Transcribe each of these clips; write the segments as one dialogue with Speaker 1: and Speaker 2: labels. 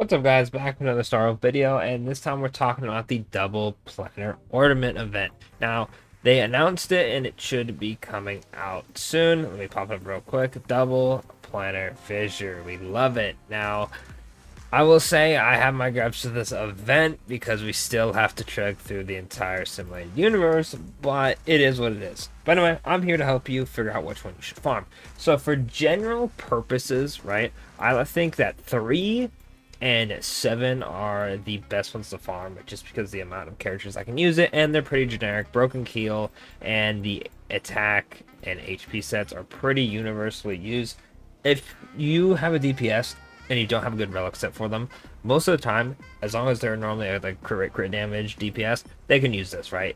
Speaker 1: What's up guys, back with another Star Wars video, and this time we're talking about the double Planar Ornament event. Now, they announced it and it should be coming out soon. Let me pop up real quick. Double Planar Fissure, we love it. Now, I will say I have my gripes to this event because we still have to trek through the entire simulated universe, but it is what it is. But anyway, I'm here to help you figure out which one you should farm. So for general purposes, right, I think that 3 and 7 are the best ones to farm just because of the amount of characters I can use it, and they're pretty generic. Broken Keel and the attack and HP sets are pretty universally used. If you have a DPS and you don't have a good relic set for them, most of the time, as long as they're normally at like crit damage DPS, they can use this, right?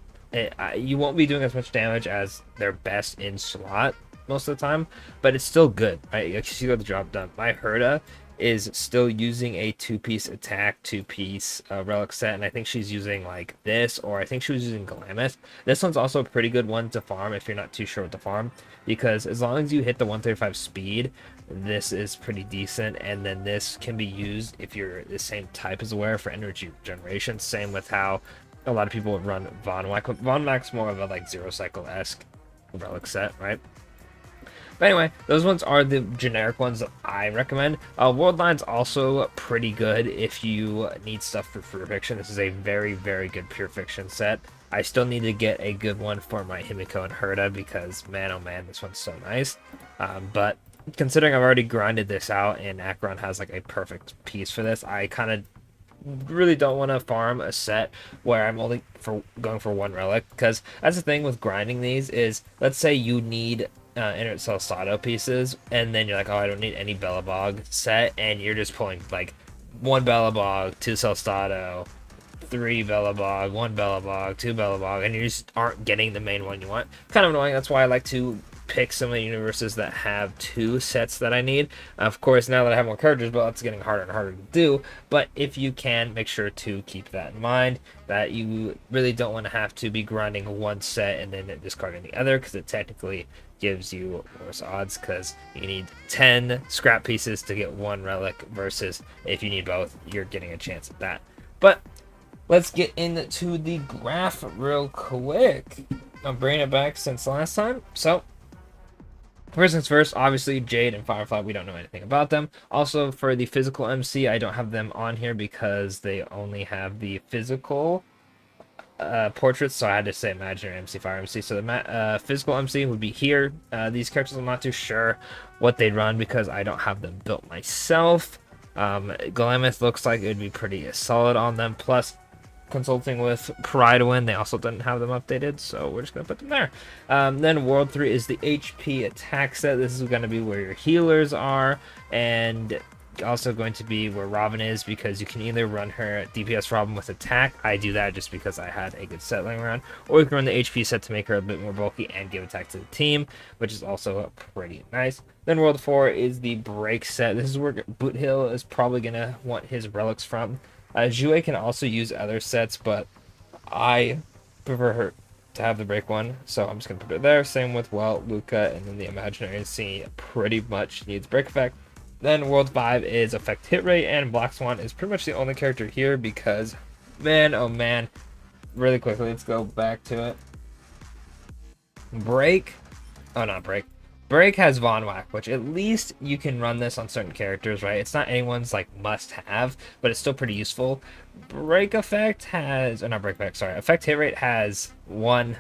Speaker 1: You won't be doing as much damage as their best in slot most of the time, but it's still good, right? You see what the job done. My Herda is still using a 2-piece attack, 2-piece relic set, and I think she's using like this, or I think she was using Glamis. This one's also a pretty good one to farm if you're not too sure what to farm, because as long as you hit the 135 speed, this is pretty decent. And then this can be used if you're the same type as Aware for energy regeneration. Same with how a lot of people would run Von Wack. Von Wack's more of a like zero cycle-esque relic set, right? But anyway, those ones are the generic ones that I recommend. World Line's also pretty good if you need stuff for Pure Fiction. This is a very, very good Pure Fiction set. I still need to get a good one for my Himiko and Herda because, man, oh man, this one's so nice. But considering I've already grinded this out and Acheron has like a perfect piece for this, I kind of really don't want to farm a set where I'm only going for one relic, because that's the thing with grinding these is, let's say you need Inert Celestado pieces, and then you're like, oh, I don't need any Bellabog set, and you're just pulling like 1 Bellabog, 2 Celestado, 3 Bellabog, 1 Bellabog, 2 Bellabog, and you just aren't getting the main one you want. Kind of annoying. That's why I like to pick some of the universes that have 2 sets that I need. Of course, now that I have more characters, but it's getting harder and harder to do. But if you can, make sure to keep that in mind, that you really don't want to have to be grinding one set and then discarding the other, because it technically gives you worse odds, because you need 10 scrap pieces to get 1 relic, versus if you need both, you're getting a chance at that. But let's get into the graph real quick. I'm bringing it back since last time. So first things first, obviously Jade and Firefly, we don't know anything about them. Also, for the physical MC, I don't have them on here because they only have the physical portraits, so I had to say imaginary MC, Fire MC. So the physical MC would be here. These characters, I'm not too sure what they'd run because I don't have them built myself. Glamis looks like it would be pretty solid on them. Plus, consulting with Paridowin, they also didn't have them updated, so we're just going to put them there. Then World 3 is the HP attack set. This is going to be where your healers are, and also going to be where Robin is, because you can either run her DPS Robin with attack. I do that just because I had a good set laying around, or you can run the HP set to make her a bit more bulky and give attack to the team, which is also pretty nice. Then World 4 is the break set. This is where Boot Hill is probably going to want his relics from. Jue can also use other sets, but I prefer her to have the break one, so I'm just going to put it there. Same with, well, Luca, and then the Imaginary Scene pretty much needs break effect. Then World 5 is effect hit rate, and Black Swan is pretty much the only character here because, man, oh man. Really quickly, let's go back to it. Break. Oh, not break. Break has Von Wack, which at least you can run this on certain characters, right? It's not anyone's like must-have, but it's still pretty useful. Break effect has, or not break effect, sorry. Effect hit rate has one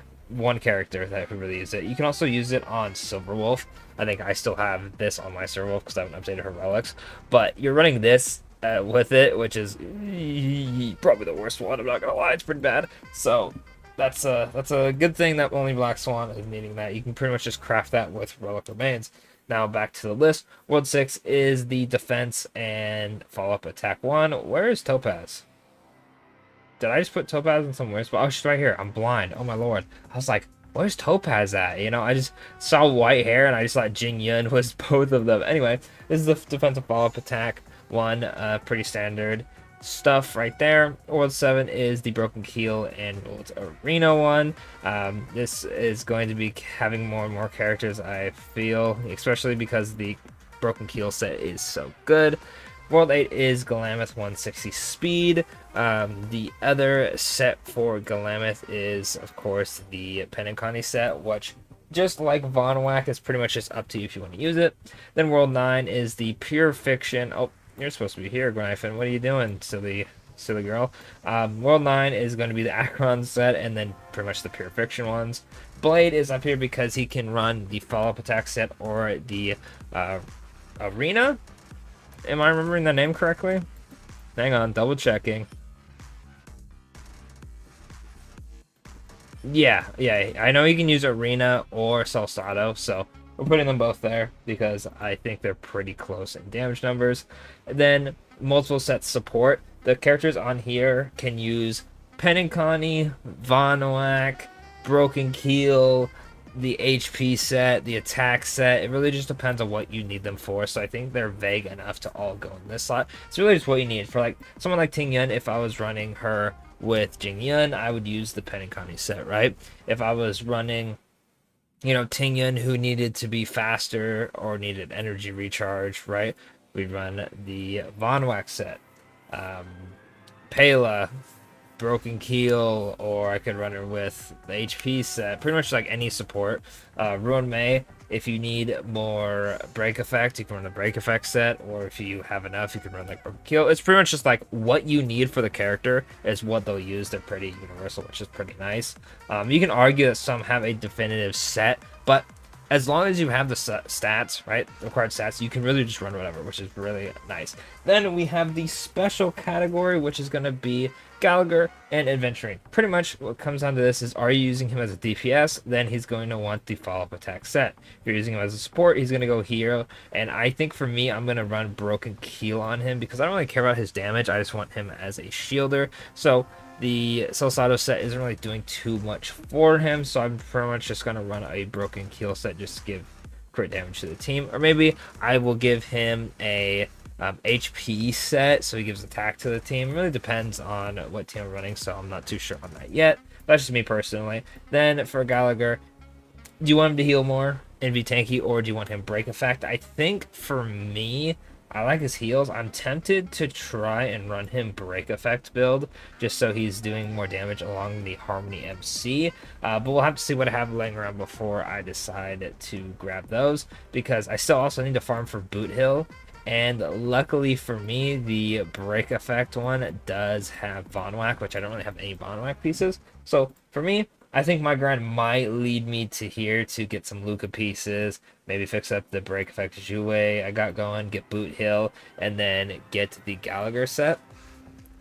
Speaker 1: character that could really use it. You can also use it on Silverwolf. I think I still have this on my Silverwolf because I haven't updated her relics. But you're running this with it, which is probably the worst one. I'm not gonna lie, it's pretty bad. So that's a good thing that only Black Swan is needing that. You can pretty much just craft that with Relic Remains. Now back to the list. World 6 is the defense and follow-up attack 1. Where is Topaz? Did I just put Topaz in some weird spot? Oh, she's right here. I'm blind. Oh my lord. I was like, where's Topaz at? You know, I just saw white hair and I just thought Jing Yun was both of them. Anyway, this is the defensive follow-up attack 1. Pretty standard stuff right there. World 7 is the Broken Keel and World Arena 1. This is going to be having more and more characters, I feel, especially because the Broken Keel set is so good. World 8 is Galameth 160 speed. The other set for Galameth is, of course, the Penacony set, which, just like Von Whack, is pretty much just up to you if you want to use it. Then World 9 is the Pure Fiction. Oh, you're supposed to be here, Gryphon. What are you doing, silly girl? World 9 is going to be the Akron set, and then pretty much the Pure Fiction ones. Blade is up here because he can run the follow-up attack set or the Arena. Am I remembering the name correctly? Hang on, double checking. Yeah, I know you can use Arena or Salsado, so we're putting them both there because I think they're pretty close in damage numbers. And then multiple sets support. The characters on here can use Penacony, Vonoak, Broken Keel, the HP set, the attack set. It really just depends on what you need them for. So I think they're vague enough to all go in this slot. It's really just what you need for like someone like Ting Yun. If I was running her with Jing Yun, I would use the Penacony set, right? If I was running, Ting Yun who needed to be faster or needed energy recharge, right? We'd run the Von Wax set. Pela, Broken Keel, or I could run her with the HP set. Pretty much like any support. Ruin Mei, if you need more break effect, you can run the break effect set, or if you have enough, you can run like Broken Keel. It's pretty much just like what you need for the character is what they'll use. They're pretty universal, which is pretty nice. You can argue that some have a definitive set, but as long as you have the stats, right, required stats, you can really just run whatever, which is really nice. Then we have the special category, which is going to be Gallagher and Adventuring. Pretty much what comes down to this is, are you using him as a DPS? Then he's going to want the follow-up attack set. If you're using him as a support, he's going to go hero. And I think for me, I'm going to run Broken Keel on him because I don't really care about his damage. I just want him as a shielder. So the Salsado set isn't really doing too much for him, so I'm pretty much just going to run a Broken Keel set just to give crit damage to the team. Or maybe I will give him a HP set, so he gives attack to the team. It really depends on what team I'm running, so I'm not too sure on that yet. That's just me personally. Then for Gallagher, do you want him to heal more and be tanky, or do you want him break effect? I think for me, I like his heals. I'm tempted to try and run him break effect build just so he's doing more damage along the Harmony MC. But we'll have to see what I have laying around before I decide to grab those, because I still also need to farm for Boot Hill. And luckily for me, the break effect one does have Von Whack, which I don't really have any Von Whack pieces. So for me, I think my grind might lead me to here to get some Luca pieces, maybe fix up the break effect Jouet I got going, get Boot Hill, and then get the Gallagher set.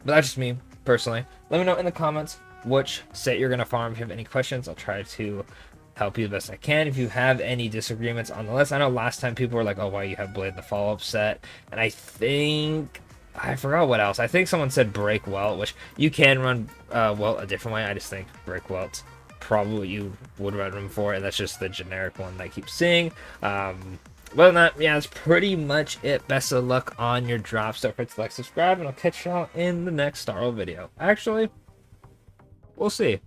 Speaker 1: But that's just me, personally. Let me know in the comments which set you're going to farm. If you have any questions, I'll try to help you the best I can. If you have any disagreements on the list, I know last time people were like, oh, why you have Blade the follow-up set? And I forgot what else. I think someone said Break Welt, which you can run Welt a different way. I just think Break Welt's probably what you would run him for, and that's just the generic one that I keep seeing. Other than that, yeah, that's pretty much it. Best of luck on your drops. Don't forget to like, subscribe, and I'll catch y'all in the next Star Wars video. Actually, we'll see.